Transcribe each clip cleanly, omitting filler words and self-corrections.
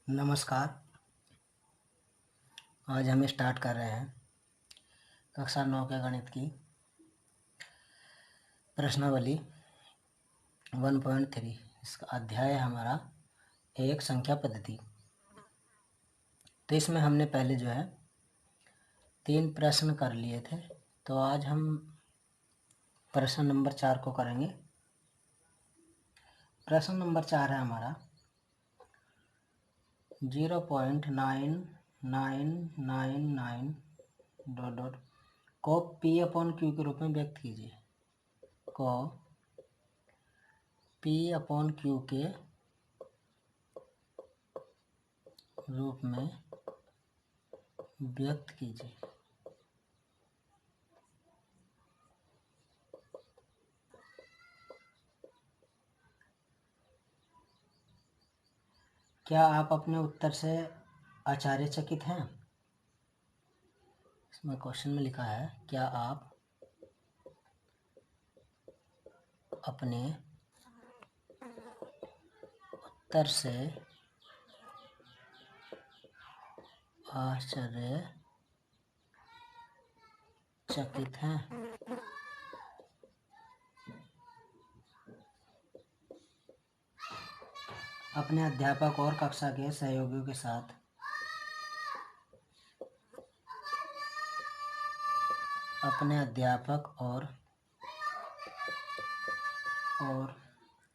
नमस्कार। आज हम स्टार्ट कर रहे हैं कक्षा 9 के गणित की प्रश्नावली 1.3। इसका अध्याय है हमारा एक संख्या पद्धति। तो इसमें हमने पहले जो है 3 प्रश्न कर लिए थे, तो आज हम प्रश्न नंबर 4 को करेंगे। प्रश्न नंबर 4 है हमारा 0.9999 ... को P/Q के रूप में व्यक्त कीजिए। को P/Q के रूप में व्यक्त कीजिए। क्या आप अपने उत्तर से आश्चर्यचकित हैं? इसमें क्वेश्चन में लिखा है, क्या आप अपने उत्तर से आश्चर्यचकित हैं? अपने अध्यापक और कक्षा के सहयोगियों के साथ अपने अध्यापक और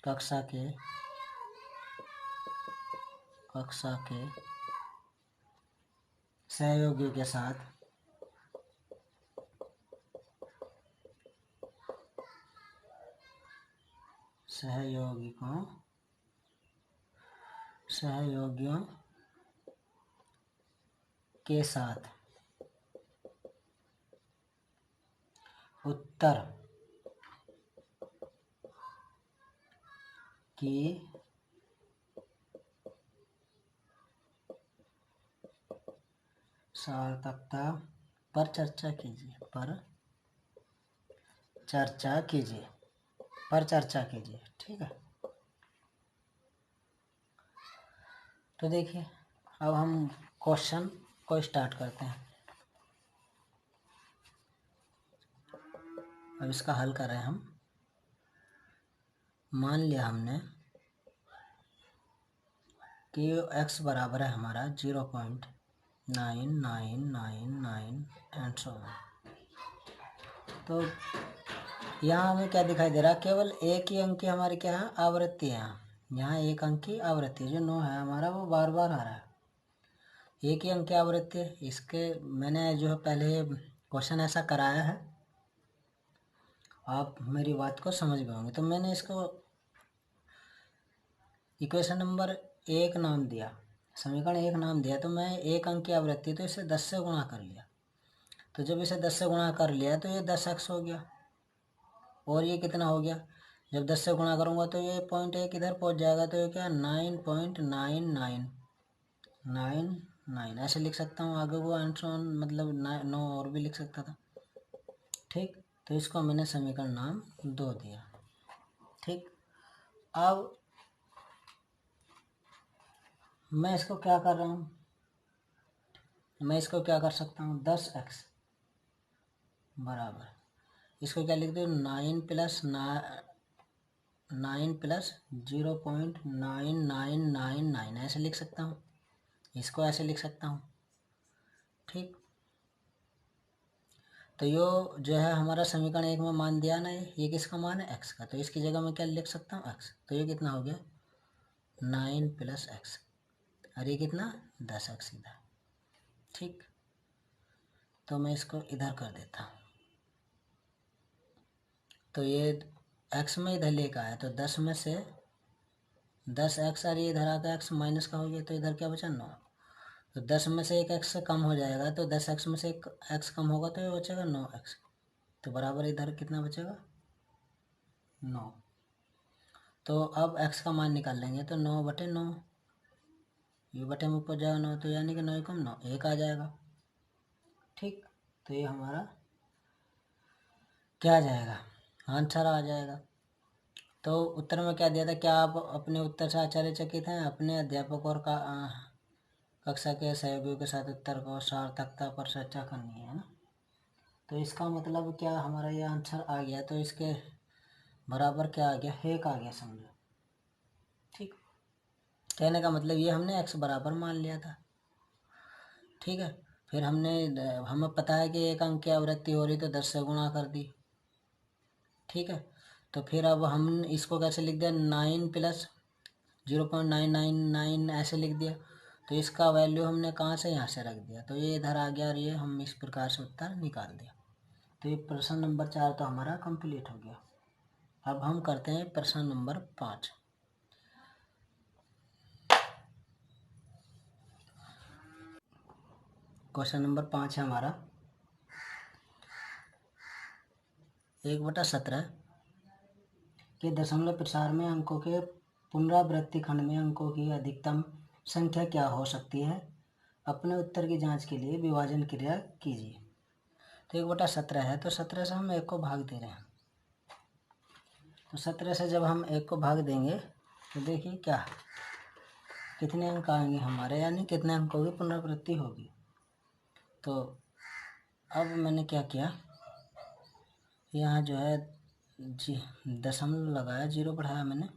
कक्षा के सहयोगियों के साथ सहयोगियों के साथ उत्तर की सार्थकता पर चर्चा कीजिए। ठीक है। तो देखिए, अब हम क्वेश्चन को स्टार्ट करते हैं। अब इसका हल कर रहे हैं हम। मान लिया हमने कि x बराबर है हमारा 0.9999 एंड सो ऑन। तो यहाँ हमें क्या दिखाई दे रहा है? केवल एक ही अंक की हमारी क्या है? आवृत्ति है। यहाँ एक अंक की आवृत्ति जो 9 है हमारा, वो बार बार आ रहा है। एक ही अंक की आवृत्ति है। इसके मैंने जो है पहले क्वेश्चन ऐसा कराया है, आप मेरी बात को समझ गए होंगे। तो मैंने इसको इक्वेशन नंबर 1 नाम दिया, समीकरण 1 नाम दिया। तो मैं एक अंक की आवृत्ति, तो इसे 10 से गुणा कर लिया। तो जब इसे 10 से गुणा कर लिया तो ये 10x हो गया। और ये कितना हो गया? जब 10 से गुणा करूँगा तो ये पॉइंट एक इधर पहुँच जाएगा, तो ये क्या 9.9999 ऐसे लिख सकता हूँ। आगे वो आंसर मतलब 9 और भी लिख सकता था। ठीक, तो इसको मैंने समीकरण नाम 2 दिया। ठीक, अब मैं इसको क्या कर रहा हूँ? मैं इसको क्या कर सकता हूँ? 10x बराबर, इसको क्या लिख दो? 9 प्लस 0.9999 ऐसे लिख सकता हूँ। इसको ऐसे लिख सकता हूँ। ठीक, तो यो जो है हमारा समीकरण 1 में मान दिया ना, ये किसका मान है? x का। तो इसकी जगह मैं क्या लिख सकता हूँ? x। तो ये कितना हो गया? 9 प्लस x, और ये कितना? 10x सीधा। ठीक, तो मैं इसको इधर कर देता हूँ। तो ये x में इधर लेकर आया, तो 10 में से 10x, और ये इधर आकर x माइनस का हो गया, तो इधर क्या बचा? 9। तो 10 में से एक x कम हो जाएगा, तो 10x में से एक x कम होगा, तो ये बचेगा 9x। तो बराबर इधर कितना बचेगा? 9। तो अब x का मान निकाल लेंगे, तो 9/9, ये बटे में ऊपर जाएगा 9, तो यानी कि 9 कम 9 1 आ जाएगा। ठीक, तो ये हमारा क्या आ जाएगा? आंसर आ जाएगा। तो उत्तर में क्या दिया था? क्या आप अपने उत्तर से आश्चर्यचकित हैं? अपने अध्यापक और कक्षा के सहयोगियों के साथ उत्तर को सार्थकता पर चर्चा करनी है ना। तो इसका मतलब क्या, हमारा ये आंसर आ गया, तो इसके बराबर क्या आ गया, एक आ गया समझो। ठीक, कहने का मतलब ये हमने x बराबर मान लिया था। ठीक है, फिर हमें पता है कि एक अंक की आवृत्ति हो रही तो 10 से गुणा कर दी। ठीक है, तो फिर अब हम इसको कैसे लिख दिया, 9 प्लस 0.999 ऐसे लिख दिया। तो इसका वैल्यू हमने कहाँ से, यहाँ से रख दिया, तो ये इधर आ गया और ये हम इस प्रकार से उत्तर निकाल दिया। तो ये प्रश्न नंबर 4 तो हमारा कंप्लीट हो गया। अब हम करते हैं प्रश्न नंबर 5। क्वेश्चन नंबर 5 है हमारा 1/17 के दशमलव प्रसार में अंकों के पुनरावृत्ति खंड में अंकों की अधिकतम संख्या क्या हो सकती है। अपने उत्तर की जांच के लिए विभाजन क्रिया कीजिए। तो 1/17 है, तो 17 से हम 1 को भाग दे रहे हैं। तो 17 से जब हम 1 को भाग देंगे तो देखिए क्या, कितने अंक आएंगे हमारे, यानी कितने अंकों की पुनरावृत्ति होगी। तो अब मैंने क्या किया, यहाँ जो है जी दशमलव लगाया, 0 बढ़ाया मैंने।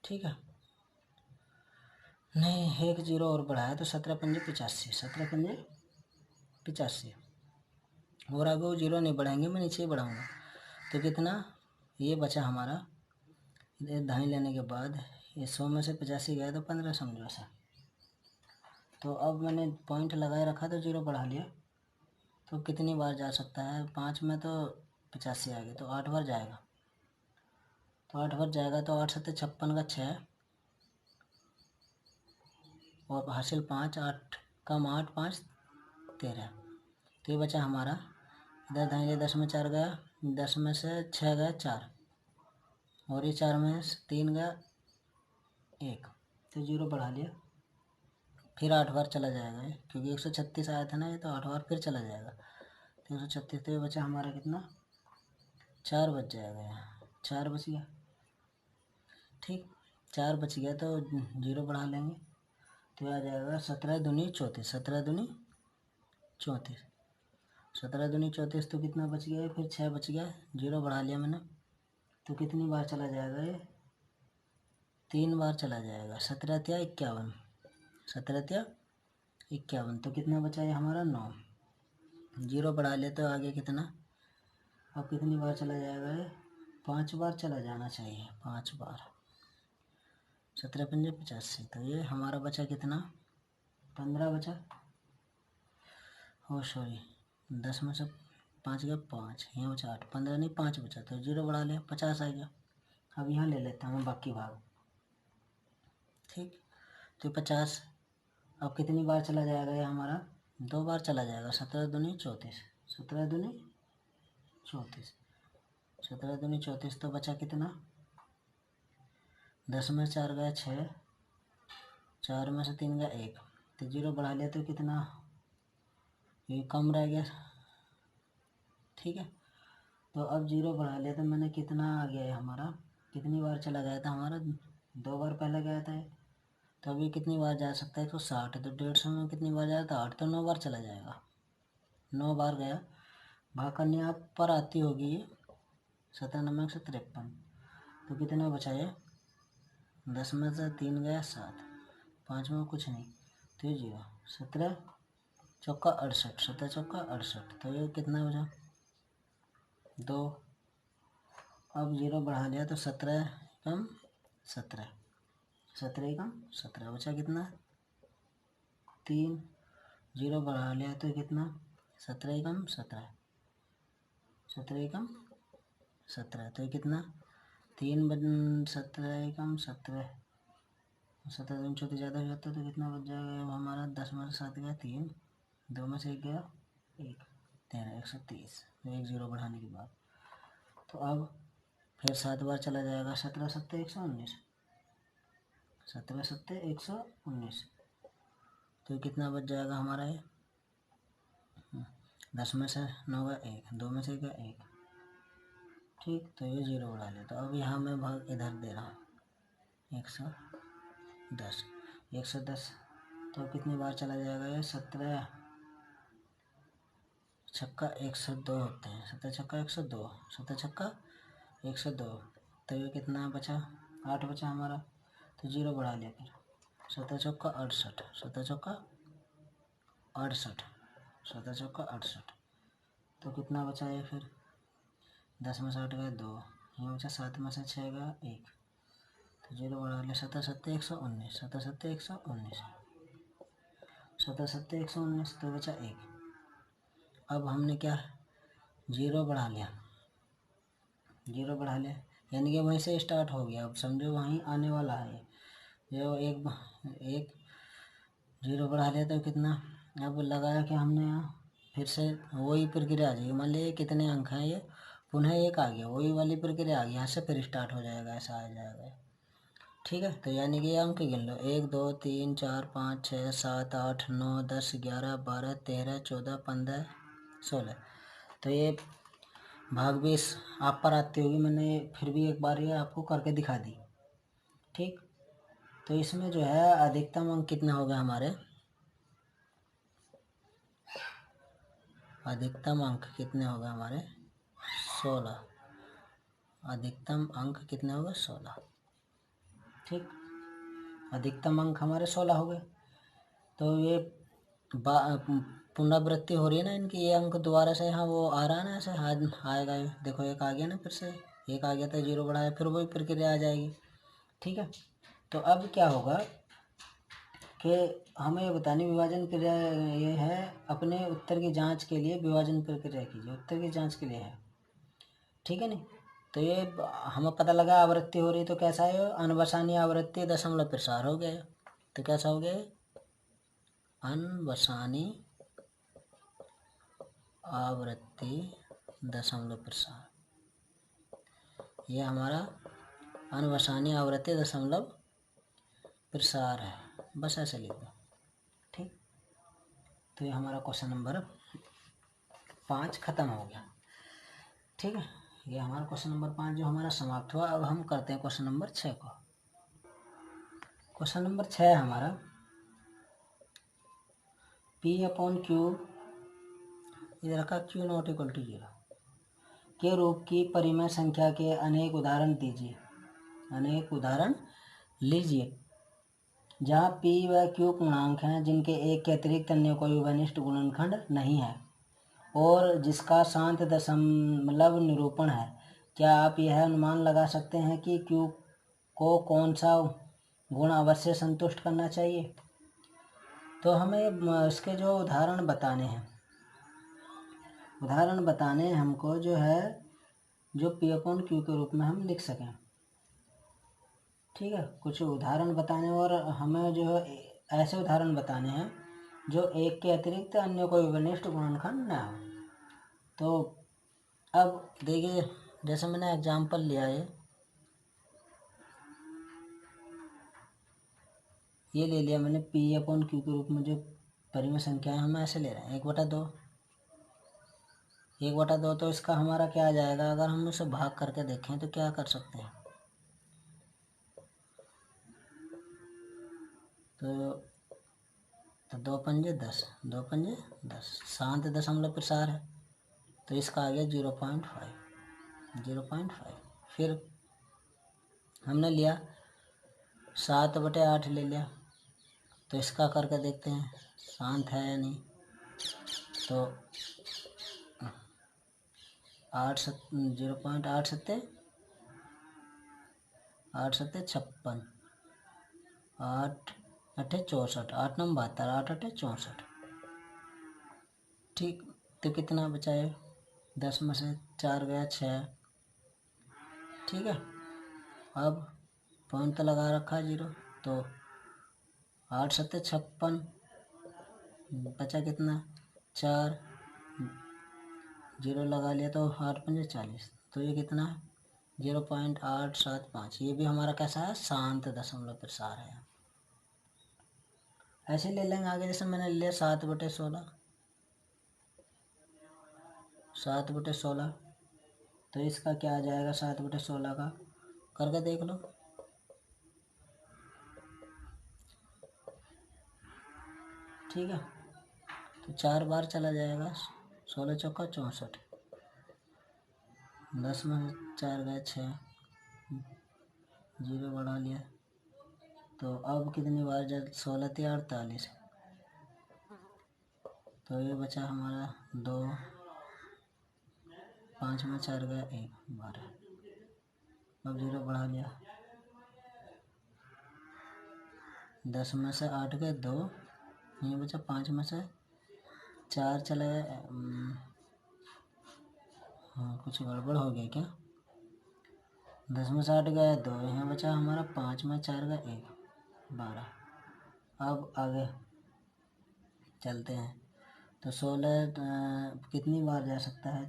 ठीक है, नहीं, 1 0 और बढ़ाया, तो 17 पंजे 85, 17 पंजे 85। और आगे वो 0 नहीं बढ़ाएंगे, मैं नीचे ही बढ़ाऊँगा। तो कितना ये बचा हमारा, दाएं लेने के बाद ये 100 में से 85 गया तो 15 समझो ऐसा। तो अब मैंने पॉइंट लगाए रखा तो 0 बढ़ा लिया। तो कितनी बार जा सकता है, 5 में तो 85 आ गया, तो 8 बार जाएगा। तो 8 बार जाएगा, तो 8 7 56 का 6 और हासिल 5, 8 कम 8 5 13। तो ये बचा हमारा, इधर दाएं 10 में 4 गया, 10 में से 6 गया 4, और ये 4 में 3 गया 1, तो 0 बढ़ा लिया। फिर 8 बार चला जाएगा ये, क्योंकि 136 आया था ना ये, तो 8 बार फिर चला जाएगा। तो 136, तो ये बचा हमारा कितना, 4 बच जाएगा, यहाँ 4 बच गया। ठीक, 4 बच गया तो 0 बढ़ा लेंगे, तो आ जाएगा 17 दूनी 34, 17 दूनी 34, 17 दूनी 34, तो कितना बच गया, फिर 6 बच गया, 0 बढ़ा लिया मैंने। तो कितनी बार चला जाएगा ये, 3 बार चला जाएगा, 17 या 51, 17 या 51, तो कितना बचा ये हमारा 9। 0 बढ़ा ले तो आगे कितना, अब कितनी बार चला जाएगा ये, 5 बार चला जाना चाहिए, 5 बार, 17 पंजे 85, तो ये हमारा बचा कितना, 15 बचा। ओ सॉरी, 10 में से 5 गया 5, यहाँ बचा 8, 15 नहीं 5 बचा, तो 0 बढ़ा लिया, 50 आ गया। अब यहाँ ले लेता हूँ बाकी भाग। ठीक, तो 50 अब कितनी बार चला जाएगा ये हमारा, 2 बार चला जाएगा, 17 दूनी 34, 17 दूनी 34, 17 दूनी 34, तो बचा कितना, 10 में 4 गया 6, 4 में से 3 गया 1, तो 0 बढ़ा लिया, तो कितना, ये कम रह गया। ठीक है, तो अब 0 बढ़ा लिया, तो मैंने कितना आ गया है हमारा, कितनी बार चला गया था हमारा, 2 बार पहले गया था। तो अभी कितनी बार जा सकता है, तो 60, तो 150 में कितनी बार जाया था, 8, तो 9 बार चला जाएगा, 9 बार गया। भाग करनी आप पर आती होगी ये, 97 से 53, तो कितना बचा ये, 10 में से 3 गया 7, 5 में कुछ नहीं, तो ये 0, 17 चौका 68, 17 चौका 68, तो ये कितना बचा 2। अब 0 बढ़ा लिया, तो 17 कम 17, 17 कम 17, बचा कितना 3, 0 बढ़ा लिया, तो कितना 17 कम 17, 17 कम 17, तो कितना 3 17 कम 17, 17 दिन 34 ज़्यादा हो जाता है, तो कितना बच जाएगा अब हमारा, 10 में से 7 गया 3, 2 में से 1 गया 1, 13, 130, 1 0 बढ़ाने के बाद। तो अब फिर 7 बार चला जाएगा, 17 7 119, 17 7 119, तो कितना बच जाएगा हमारा ये, 10 में से 9 गया 1, 2 में से गया 1। ठीक, तो ये 0 बढ़ा लिया, तो अब यहाँ मैं भाग इधर दे रहा हूँ 110, 110 तो कितनी बार चला जाएगा ये? 17 छक्का 102 होते हैं, 17 छक्का 102, 17 छक्का 102। तो ये कितना बचा? 8 बचा हमारा, तो 0 बढ़ा लिया फिर। 17 चौका 68, 17 चौका 68, 17 चौका 68। तो कितना बचा ये फिर? 10 में से 8 गए 2, ये बचा 7 में से 6 गया 1, तो 0 बढ़ा लिया। 7 7 119, 7 7 119, 7 7 119, तो बचा 1। अब हमने क्या 0 बढ़ा लिया, 0 बढ़ा लिया, यानी कि वहीं से स्टार्ट हो गया। अब समझो वहीं आने वाला है जो एक 0 बढ़ा लिया तो कितना? अब लगाया कि हमने यहाँ फिर से वही प्रक्रिया आ जाएगी। मान लीजिए कितने अंक हैं ये, पुनः 1 आ गया, वही वाली प्रक्रिया आ गई, यहाँ से फिर स्टार्ट हो जाएगा, ऐसा आ जाएगा। ठीक है, तो यानी कि ये अंक गिन लो, 1 2 3 4 5 6 7 8 9 10 11 12 13 14 15 16। तो ये भाग 20 आप पर आती होगी, मैंने फिर भी एक बार ये आपको करके दिखा दी। ठीक, तो इसमें जो है अधिकतम अंक कितने हो गए हमारे? अधिकतम अंक कितने हो गए हमारे? 16। अधिकतम अंक कितने हो गए? 16। ठीक, अधिकतम अंक हमारे 16 हो गए। तो ये पुनरावृत्ति हो रही है ना इनकी, ये अंक दोबारा से यहाँ वो आ रहा है ना, ऐसे आएगा। देखो एक आ गया ना, फिर से एक आ गया तो 0 बढ़ाया, फिर वही प्रक्रिया आ जाएगी। ठीक है, तो अब क्या होगा कि हमें ये बतानी विभाजन क्रिया ये है, अपने उत्तर की जांच के लिए विभाजन प्रक्रिया कीजिए, उत्तर की जांच के लिए है। ठीक है नहीं, तो ये हमें पता लगा आवृत्ति हो रही, तो कैसा है? अनवसानी आवृत्ति दशमलव प्रसार हो गया। तो कैसा हो गया? अनवसानी आवृत्ति दशमलव प्रसार, ये हमारा अनवसानी आवृत्ति दशमलव प्रसार है। बस ऐसे लिख दो। ठीक, तो ये हमारा क्वेश्चन नंबर 5 खत्म हो गया। ठीक है, ये हमारा क्वेश्चन नंबर 5 जो हमारा समाप्त हुआ। अब हम करते हैं क्वेश्चन नंबर 6 को। क्वेश्चन नंबर 6 है हमारा, P/Q इधर का Q नॉट इक्वल टू 0 के रूप की परिमेय संख्या के अनेक उदाहरण दीजिए, अनेक उदाहरण लीजिए जहाँ P व Q पूर्णांक हैं जिनके एक के अतिरिक्त अन्य कोई वनिष्ठ गुणनखंड नहीं है और जिसका शांत दशमलव निरूपण है। क्या आप यह अनुमान लगा सकते हैं कि Q को कौन सा गुण अवश्य संतुष्ट करना चाहिए? तो हमें इसके जो उदाहरण बताने हैं, उदाहरण बताने हमको जो है, जो P/Q के रूप में हम लिख सकें। ठीक है, कुछ उदाहरण बताने, और हमें जो है ऐसे उदाहरण बताने हैं जो एक के अतिरिक्त अन्य कोई वनिष्ठ गुणनखंड ना हो। तो अब देखिए, जैसे मैंने एग्जाम्पल लिया है, ये ले लिया मैंने P/Q के रूप में जो परिमेय संख्या है, हम ऐसे ले रहे हैं 1/2, 1/2। तो इसका हमारा क्या आ जाएगा? अगर हम उसे भाग करके देखें तो क्या कर सकते हैं? तो 2 पंजे 10, 2 पंजे 10, शांत दशमलव प्रसार है, तो इसका आ गया 0.5, 0.5। फिर हमने लिया 7/8 ले लिया, तो इसका करके देखते हैं शांत है या नहीं। तो 0.8 सत्ते 56, 8 अठे 64, 8 9 72, 8 8 64। ठीक, तो कितना बचा है? 10 में से 4 गया 6। ठीक है, अब पॉइंट तो लगा रखा है 0, तो 8 7 56, बचा कितना? 4, 0 लगा लिया, तो 8 पंजे 40, तो ये कितना है? 0.875। ये भी हमारा कैसा है? शांत दशमलव प्रसार है। ऐसे ले लेंगे आगे, जैसे मैंने लिया 7/16, 7/16, तो इसका क्या आ जाएगा? 7/16 का करके देख लो। ठीक है। तो 4 बार चला जाएगा, 16 चौका 64, 10 में 4 गए 6, 0 बढ़ा लिया। तो अब कितनी बार जब 16 थी 48, तो ये बचा हमारा 2, 5 में 4 गया 1, 12। अब 0 बढ़ा लिया, 10 में से 8 गए 2, ये बचा 5 में से 4 चला गया। हाँ कुछ गड़बड़ हो गया क्या, 10 में से 8 गया 2, यहाँ बचा हमारा 5 में 4 गया 1, 12। अब आगे चलते हैं। तो 16 कितनी बार जा सकता है,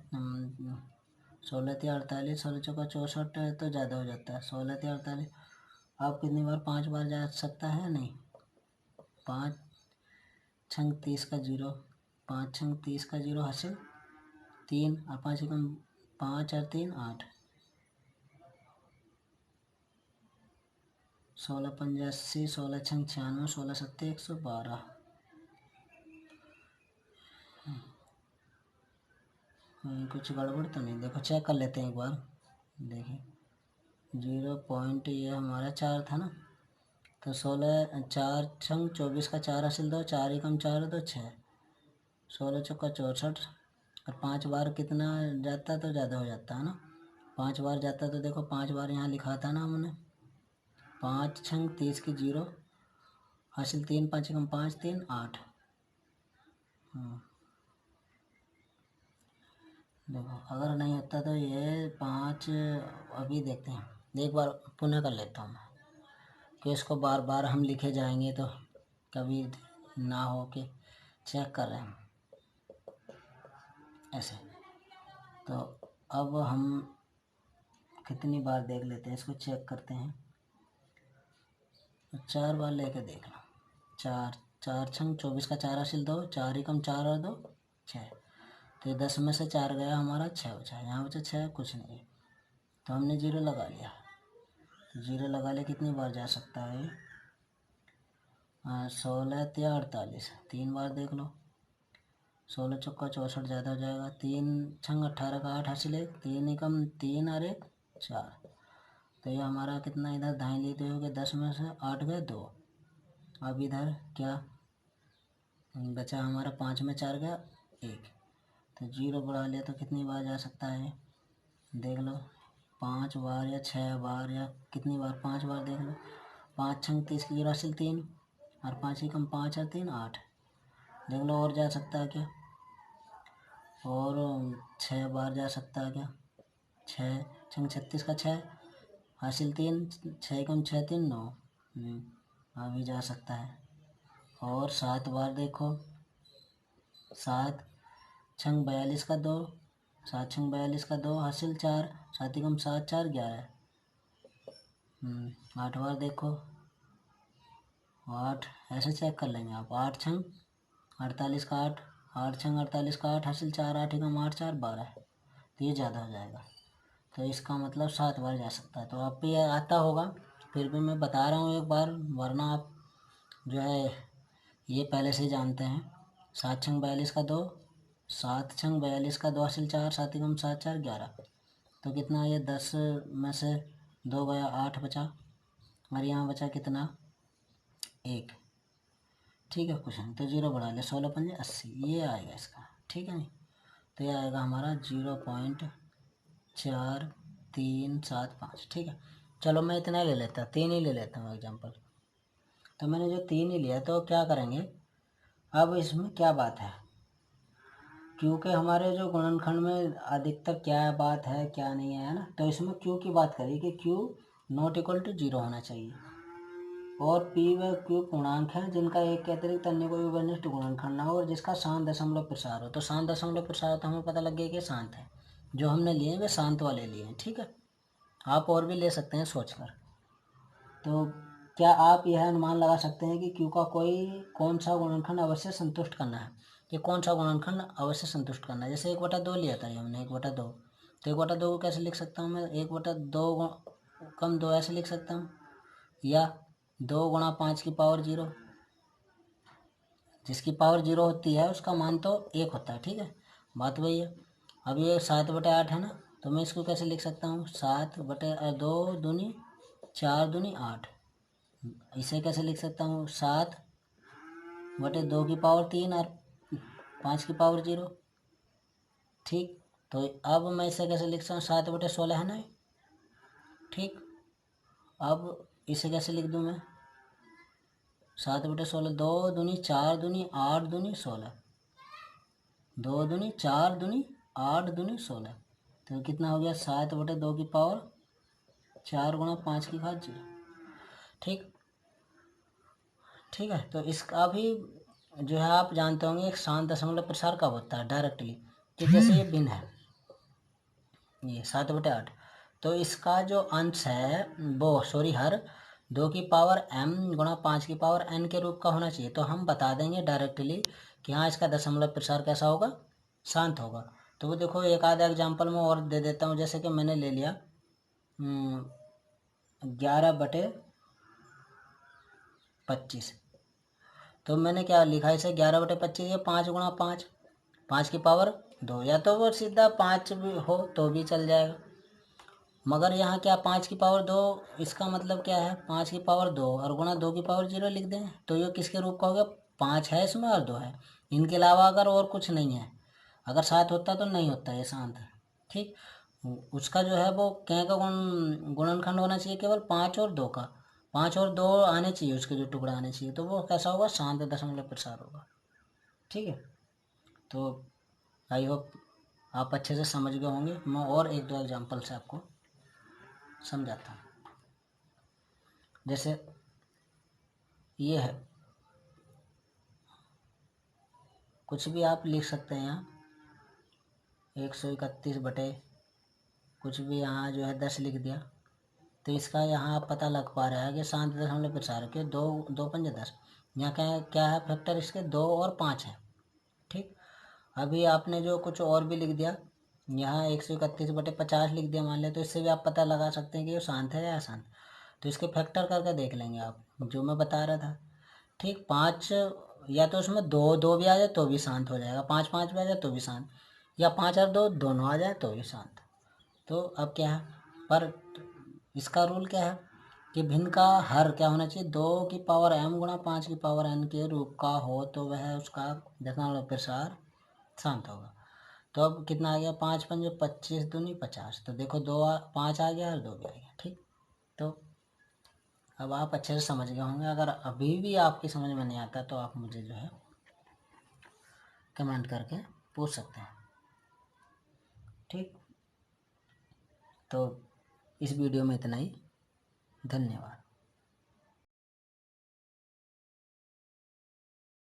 16 थी 48, 16 चौका 64 तो ज़्यादा हो जाता है, 16 थी 48। अब कितनी बार, 5 बार जा सकता है, नहीं, 5 छंग 30 का 0, 5 छंग 30 का 0 हासिल 3, और 5 एकम 5 और 3 8, 16 पंजा 80, 16 छंग 96, 16 सत्ते 112। कुछ गड़बड़ तो नहीं, देखो चेक कर लेते हैं एक बार। देखिए 0 ये हमारा 4 था ना, तो 16 4 छंग 24 का 4 हासिल 2, 4 एकम 4 2 6, 16 चौका 64, और 5 बार कितना जाता तो ज़्यादा हो जाता है ना, 5 बार जाता तो देखो 5 बार यहाँ लिखा था ना हमने, 5 छंग 30 की 0 हासिल 3, 5 एकम 5 3 8। देखो अगर नहीं होता तो ये 5, अभी देखते हैं, एक बार पुनः कर लेता हूँ कि इसको बार बार हम लिखे जाएंगे तो कभी ना हो के चेक कर रहे हैं ऐसे। तो अब हम कितनी बार देख लेते हैं, इसको चेक करते हैं। 4 बार लेके देख लो, 4 4 छंग 24 का 4 हासिल 2, 4 एकम 4 और 2 6, तो 10 में से 4 गया हमारा 6 बचा, यहाँ बचा 6 कुछ नहीं, तो हमने 0 लगा लिया। 0 लगा लिया, कितनी बार जा सकता है, 16 या 48, 3 बार देख लो, 16 चौका 64 ज़्यादा हो जाएगा, 3 छंग 18 का 8 हासिल 1, 3 एकम 3 और 1 4, तो ये हमारा कितना इधर दाएं लेते हो गए, 10 में से 8 गए 2। अब इधर क्या बचा हमारा, 5 में 4 गया 1, तो 0 बढ़ा लिया, तो कितनी बार जा सकता है देख लो, 5 बार या 6 बार या कितनी बार, 5 बार देख लो, 5 छंग 30 की 0 हासिल 3, और 5 एकम 5 और 3 8, देख लो और जा सकता है क्या, और 6 बार जा सकता है क्या, 6 छंग 36 का 6 हासिल 3, 6 एकम 6 3 9, अभी जा सकता है। और 7 बार देखो, 7 छंग 42 का 2, 7 छंग 42 का 2 हासिल 4, 7 एकम 7 4 11, 8 बार देखो, 8 ऐसे चेक कर लेंगे आप, 8 छंग 48 का 8, 8 छंग 48 का 8 हासिल 4, 8 एकम 8 4 12, तो ये ज़्यादा हो जाएगा, तो इसका मतलब 7 बार जा सकता है। तो आप भी आता होगा, फिर भी मैं बता रहा हूँ एक बार, वरना आप जो है ये पहले से जानते हैं। 7 छंग 42 का 2, 7 छंग 42 का 2 हासिल 4, 7 एकम 7 4 11, तो कितना ये 10 में से 2 गया 8 बचा, और यहाँ बचा कितना 1, ठीक है कुछ नहीं, तो 0 बढ़ा लिया, 16 पंजे 80, ये आएगा इसका, ठीक है नहीं, तो ये आएगा हमारा 0.4375, ठीक है। चलो मैं इतना ही ले लेता, 3 ही ले लेता हूँ एग्जाम्पल। तो मैंने जो 3 ही लिया, तो क्या करेंगे अब इसमें क्या बात है, क्योंकि हमारे जो गुणनखंड में अधिकतर क्या बात है क्या नहीं है ना, तो इसमें क्यू की बात करिए कि क्यू नॉट इक्वल टू 0 होना चाहिए, और पी व क्यू पूर्णांक हैं जिनका एक के अतिरिक्त अन्य कोई वनिष्ठ गुणनखंड ना हो और जिसका शांत दशमलव प्रसार हो। तो शांत दशमलव प्रसार तो हमें पता लग गया कि शांत है, जो हमने लिए वे शांत वाले लिए हैं, ठीक है। आप और भी ले सकते हैं सोचकर। तो क्या आप यह अनुमान लगा सकते हैं कि क्यू का कौन सा गुणनखंड अवश्य संतुष्ट करना है, कि कौन सा गुणनखंड अवश्य संतुष्ट करना है। जैसे 1/2 लिया था ये हमने, 1/2, तो 1/2 को कैसे लिख सकता हूँ मैं, 1/2 कम 2 ऐसे लिख सकता हूँ, या 2 × 5 की पावर 0, जिसकी पावर 0 होती है उसका मान तो 1 होता है, ठीक है, बात वही है। अब ये 7/8 है ना, तो मैं इसको कैसे लिख सकता हूँ, 7/2 दूनी 4 दूनी 8। इसे कैसे लिख सकता हूँ, 7/2 की पावर 3 और 5 की पावर 0, ठीक। तो अब मैं इसे कैसे लिख सकता हूँ, 7/16 है ना, ठीक। अब इसे कैसे लिख दूँ मैं, 7/16, 2 दूनी 4 दूनी 8 दूनी 16, 2 दूनी 4 दूनी 8 दूनी 16, तो कितना हो गया, 7/2 की पावर 4 गुणा 5 की घात 0, ठीक। ठीक है, तो इसका भी जो है आप जानते होंगे एक शांत दशमलव प्रसार कब होता है, डायरेक्टली, कि जैसे ये भिन्न है, ये 7/8, तो इसका जो अंश है वो हर 2 की पावर m गुणा 5 की पावर n के रूप का होना चाहिए। तो हम बता देंगे डायरेक्टली कि हाँ इसका दशमलव प्रसार कैसा होगा, शांत होगा। तो वो देखो एक आधा एग्जाम्पल मैं और दे देता हूँ, जैसे कि मैंने ले लिया 11/25, तो मैंने क्या लिखा इसे, 11/25, ये 5 गुणा 5, 5 की पावर 2, या तो वो सीधा 5 भी हो तो भी चल जाएगा, मगर यहाँ क्या 5 की पावर 2, इसका मतलब क्या है, 5 की पावर 2 और गुणा 2 की पावर 0 लिख दें, तो ये किसके रूप का हो गया, 5 है इसमें और 2 है, इनके अलावा अगर और कुछ नहीं है, अगर 7 होता तो नहीं होता, ये शांत है, ठीक। उसका जो है वो क्या का गुणनखंड होना चाहिए केवल 5 और 2 का, 5 और 2 आने चाहिए उसके जो टुकड़ा आने चाहिए, तो वो कैसा होगा, शांत दशमलव प्रसार होगा, ठीक है। तो आई होप आप अच्छे से समझ गए होंगे। मैं और एक दो एग्जांपल से आपको समझाता हूँ। जैसे ये है, कुछ भी आप लिख सकते हैं यहाँ, 131 बटे कुछ भी, यहाँ जो है 10 लिख दिया, तो इसका यहाँ आप पता लग पा रहा है कि शांत दशमलव प्रसार के 2 2 पंजे 10, यहाँ क्या है फैक्टर इसके 2 और 5 है, ठीक। अभी आपने जो कुछ और भी लिख दिया, यहाँ 131/50 लिख दिया मान लिया, तो इससे भी आप पता लगा सकते हैं कि ये शांत है या अशांत। तो इसके फैक्टर करके देख लेंगे आप, जो मैं बता रहा था, ठीक। 5 या तो उसमें 2 2 भी आ जाए तो भी शांत हो जाएगा, 5 5 भी आ जाए तो भी शांत, या 5 और 2 दोनों आ जाए तो भी शांत। तो अब क्या है, पर इसका रूल क्या है कि भिन्न का हर क्या होना चाहिए, 2 की पावर m गुणा 5 की पावर n के रूप का हो, तो वह उसका दशमलव प्रसार शांत होगा। तो अब कितना आ गया, 5×5 = 25 दूनी 50, तो देखो 5 आ गया और 2 भी आ गया, ठीक। तो अब आप अच्छे से समझ गए होंगे। अगर अभी भी आपकी समझ में नहीं आता तो आप मुझे जो है कमेंट करके पूछ सकते हैं, ठीक। तो इस वीडियो में इतना ही, धन्यवाद।